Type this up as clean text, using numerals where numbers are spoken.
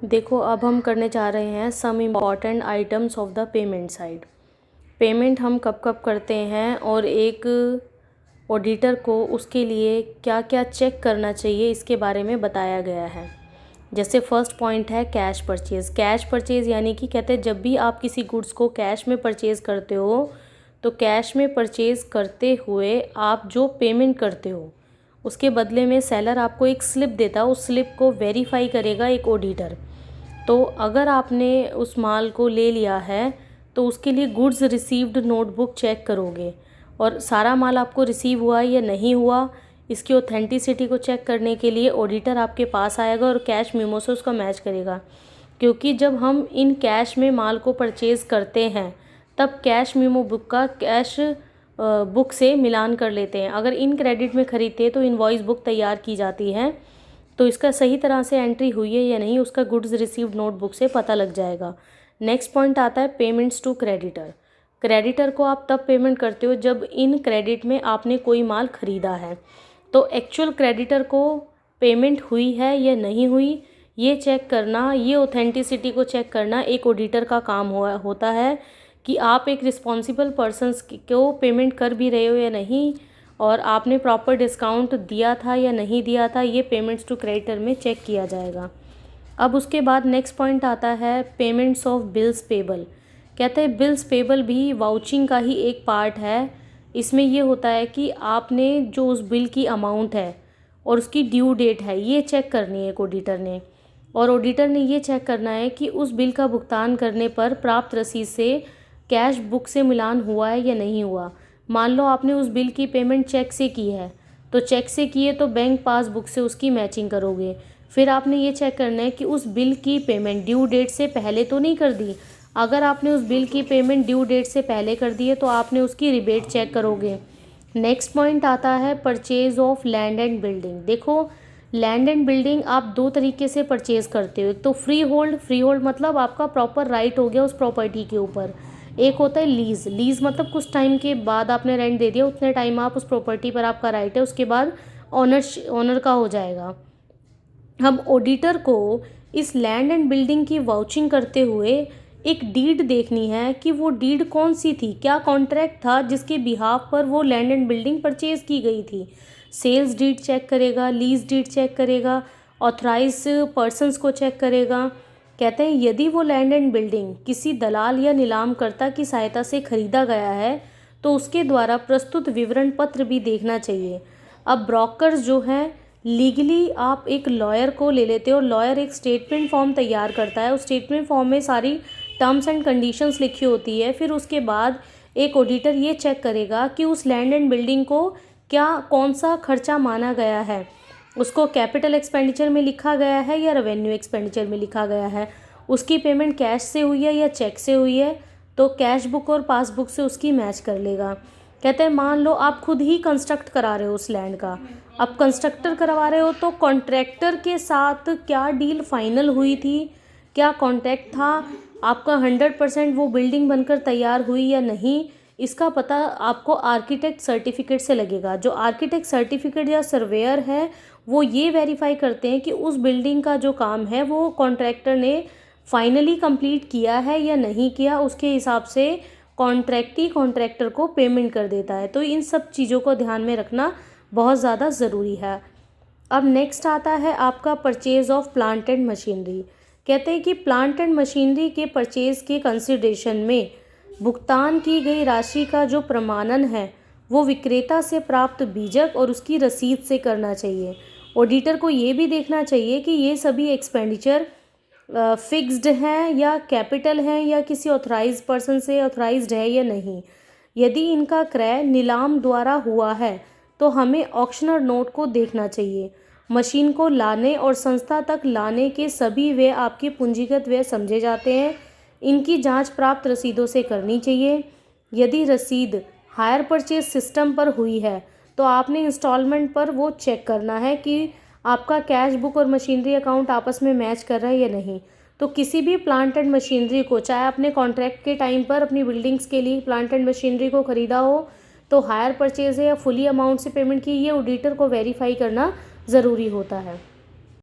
देखो, अब हम करने जा रहे हैं some important items of the payment side. Payment हम कब कब करते हैं और एक ऑडिटर को उसके लिए क्या क्या चेक करना चाहिए इसके बारे में बताया गया है। जैसे फर्स्ट पॉइंट है कैश परचेज़। कैश परचेज़ यानी कि कहते हैं जब भी आप किसी गुड्स को कैश में परचेज़ करते हो तो कैश में परचेज़ करते हुए आप जो पेमेंट करते हो उसके बदले में सेलर आपको एक स्लिप देता है। उस स्लिप को वेरीफाई करेगा एक ऑडिटर। तो अगर आपने उस माल को ले लिया है तो उसके लिए गुड्स रिसीव्ड नोटबुक चेक करोगे और सारा माल आपको रिसीव हुआ या नहीं हुआ इसकी ऑथेंटिसिटी को चेक करने के लिए ऑडिटर आपके पास आएगा और कैश मेमो से उसका मैच करेगा। क्योंकि जब हम इन कैश में माल को परचेज़ करते हैं तब कैश मेमो बुक का कैश बुक से मिलान कर लेते हैं। अगर इन क्रेडिट में ख़रीदते हैं तो इनवॉइस बुक तैयार की जाती है, तो इसका सही तरह से एंट्री हुई है या नहीं उसका गुड्स रिसीव्ड नोटबुक से पता लग जाएगा। नेक्स्ट पॉइंट आता है पेमेंट्स टू क्रेडिटर। क्रेडिटर को आप तब पेमेंट करते हो जब इन क्रेडिट में आपने कोई माल ख़रीदा है। तो एक्चुअल क्रेडिटर को पेमेंट हुई है या नहीं हुई ये चेक करना, ये ऑथेंटिसिटी को चेक करना एक ऑडिटर का काम होता है कि आप एक रिस्पॉन्सिबल पर्सन्स को पेमेंट कर भी रहे हो या नहीं और आपने प्रॉपर डिस्काउंट दिया था या नहीं दिया था, ये पेमेंट्स टू क्रेडिटर में चेक किया जाएगा। अब उसके बाद नेक्स्ट पॉइंट आता है पेमेंट्स ऑफ बिल्स पेबल। कहते हैं बिल्स पेबल भी वाउचिंग का ही एक पार्ट है। इसमें ये होता है कि आपने जो उस बिल की अमाउंट है और उसकी ड्यू डेट है ये चेक करनी है एक ऑडिटर ने, और ऑडिटर ने ये चेक करना है कि उस बिल का भुगतान करने पर प्राप्त रसीद से कैश बुक से मिलान हुआ है या नहीं हुआ। मान लो आपने उस बिल की पेमेंट चेक से की है तो चेक से की है तो बैंक पासबुक से उसकी मैचिंग करोगे। फिर आपने ये चेक करना है कि उस बिल की पेमेंट ड्यू डेट से पहले तो नहीं कर दी। अगर आपने उस बिल की पेमेंट ड्यू डेट से पहले कर दी है तो आपने उसकी रिबेट चेक करोगे। नेक्स्ट पॉइंट आता है purchase of land and building. देखो, लैंड एंड बिल्डिंग आप दो तरीके से परचेज़ करते हो। एक तो फ्री होल्ड, फ्री होल्ड मतलब आपका प्रॉपर राइट हो गया उस प्रॉपर्टी के ऊपर। एक होता है लीज़। लीज़ मतलब कुछ टाइम के बाद आपने रेंट दे दिया, उतने टाइम आप उस प्रॉपर्टी पर आपका राइट है, उसके बाद ओनर का हो जाएगा। अब ऑडिटर को इस लैंड एंड बिल्डिंग की वाउचिंग करते हुए एक डीड देखनी है कि वो डीड कौन सी थी, क्या कॉन्ट्रैक्ट था जिसके बिहाफ पर वो लैंड एंड बिल्डिंग परचेज़ की गई थी। सेल्स डीड चेक करेगा, लीज डीड चेक करेगा, ऑथराइज पर्सन्स को चेक करेगा। कहते हैं यदि वो लैंड एंड बिल्डिंग किसी दलाल या नीलामकर्ता की सहायता से खरीदा गया है तो उसके द्वारा प्रस्तुत विवरण पत्र भी देखना चाहिए। अब ब्रोकर्स जो हैं, लीगली आप एक लॉयर को ले लेते हो, लॉयर एक स्टेटमेंट फॉर्म तैयार करता है। उस स्टेटमेंट फॉर्म में सारी टर्म्स एंड कंडीशंस लिखी होती है। फिर उसके बाद एक ऑडिटर ये चेक करेगा कि उस लैंड एंड बिल्डिंग को क्या कौन सा खर्चा माना गया है, उसको कैपिटल एक्सपेंडिचर में लिखा गया है या रेवेन्यू एक्सपेंडिचर में लिखा गया है, उसकी पेमेंट कैश से हुई है या चेक से हुई है, तो कैश बुक और पासबुक से उसकी मैच कर लेगा। कहते हैं मान लो आप खुद ही कंस्ट्रक्ट करा रहे हो उस लैंड का। अब कंस्ट्रक्टर करवा रहे हो तो कॉन्ट्रैक्टर के साथ क्या डील फाइनल हुई थी, क्या कॉन्ट्रैक्ट था, आपका 100% वो बिल्डिंग बनकर तैयार हुई या नहीं, इसका पता आपको आर्किटेक्ट सर्टिफिकेट से लगेगा। जो आर्किटेक्ट सर्टिफिकेट या सर्वेयर है वो ये वेरीफाई करते हैं कि उस बिल्डिंग का जो काम है वो कॉन्ट्रैक्टर ने फाइनली कंप्लीट किया है या नहीं किया। उसके हिसाब से कॉन्ट्रैक्टी कॉन्ट्रैक्टर को पेमेंट कर देता है। तो इन सब चीज़ों को ध्यान में रखना बहुत ज़्यादा ज़रूरी है। अब नेक्स्ट आता है आपका purchase of plant and machinery. कहते हैं कि प्लांट एंड मशीनरी के परचेज़ के कंसिडरेशन में भुगतान की गई राशि का जो प्रमाणन है वो विक्रेता से प्राप्त बीजक और उसकी रसीद से करना चाहिए। ऑडिटर को ये भी देखना चाहिए कि ये सभी एक्सपेंडिचर फिक्स्ड हैं या कैपिटल हैं या किसी ऑथराइज पर्सन से ऑथराइज्ड है या नहीं। यदि इनका क्रय नीलाम द्वारा हुआ है तो हमें ऑक्शनर नोट को देखना चाहिए। मशीन को लाने और संस्था तक लाने के सभी व्यय आपके पूंजीगत व्यय समझे जाते हैं। इनकी जांच प्राप्त रसीदों से करनी चाहिए। यदि रसीद हायर परचेज सिस्टम पर हुई है तो आपने इंस्टॉलमेंट पर वो चेक करना है कि आपका कैश बुक और मशीनरी अकाउंट आपस में मैच कर रहा है या नहीं। तो किसी भी प्लांट एंड मशीनरी को, चाहे आपने कॉन्ट्रैक्ट के टाइम पर अपनी बिल्डिंग्स के लिए प्लांट एंड मशीनरी को ख़रीदा हो तो हायर परचेज है या फुली अमाउंट से पेमेंट की, ये ऑडिटर को वेरीफाई करना ज़रूरी होता है।